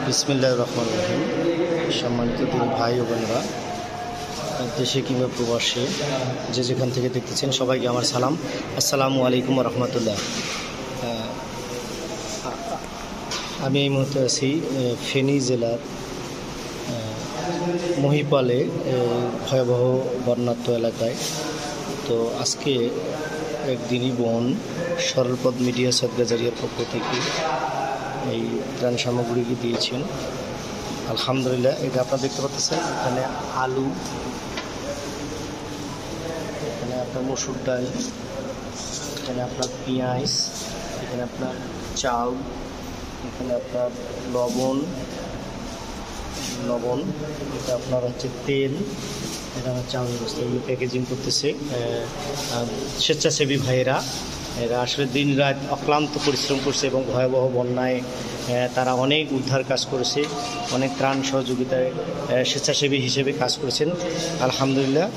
বিসমিল্লাহির রহমানির রহিম। সম্মানিত দিনী ভাই ও বোনেরা, দেশে কিংবা প্রবাসে যে যেখান থেকে দেখতেছেন সবাইকে আমার সালাম। আসসালামু আলাইকুম রহমতুল্লাহ। আমি এই মুহূর্তে আছি ফেনী জেলার মহিপালে ভয়াবহ বন্যাত্ম এলাকায়। তো আজকে একদিনই বোন সরলপদ মিডিয়া সদগাজারিয়ার পক্ষ থেকে এই ত্রাণ সামগ্রীকে দিয়েছেন। আলহামদুলিল্লাহ। এটা আপনারা দেখতে পাচ্ছেন, এখানে আলু, এখানে আপনার মসুর ডাল, এখানে আপনার পেঁয়াজ, এখানে আপনার চাল, এখানে আপনার লবণ, এটা আপনার হচ্ছে তেল, এটা আমার চাউলের বস্তা। এগুলো প্যাকেজিং করতেছে স্বেচ্ছাসেবী ভাইয়েরা। এরা আসলে দিন রাত অক্লান্ত পরিশ্রম করছে এবং ভয়াবহ বন্যায় তারা অনেক উদ্ধার কাজ করেছে, অনেক ত্রাণ সহযোগিতায় স্বেচ্ছাসেবী হিসেবে কাজ করেছেন। আলহামদুলিল্লাহ।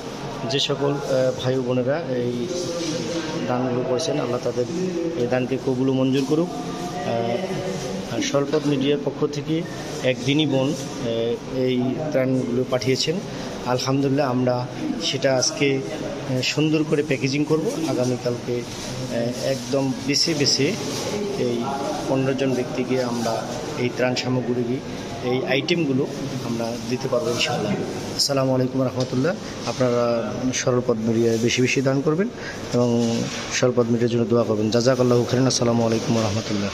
যে সকল ভাই বোনেরা এই দানগুলো করেছেন, আল্লাহ তাদের এই দানকে কবুল মঞ্জুর করুক। সরলপদ মিডিয়ার পক্ষ থেকে একদিনই বোন এই ত্রাণগুলো পাঠিয়েছেন। আলহামদুলিল্লাহ। আমরা সেটা আজকে সুন্দর করে প্যাকেজিং করব। আগামীকালকে একদম বেছে এই 15 জন ব্যক্তিকে আমরা এই ত্রাণ সামগ্রী, এই আইটেমগুলো আমরা দিতে পারবো ইনশাআল্লাহ। আসসালামু আলাইকুম রহমতুল্লাহ। আপনারা সরলপদ মিডিয়ায় বেশি দান করবেন এবং সরলপদ মিডিয়ার জন্য দোয়া করবেন। জাযাকাল্লাহু খাইরান। আসসালামু আলাইকুম রহমতুল্লাহ।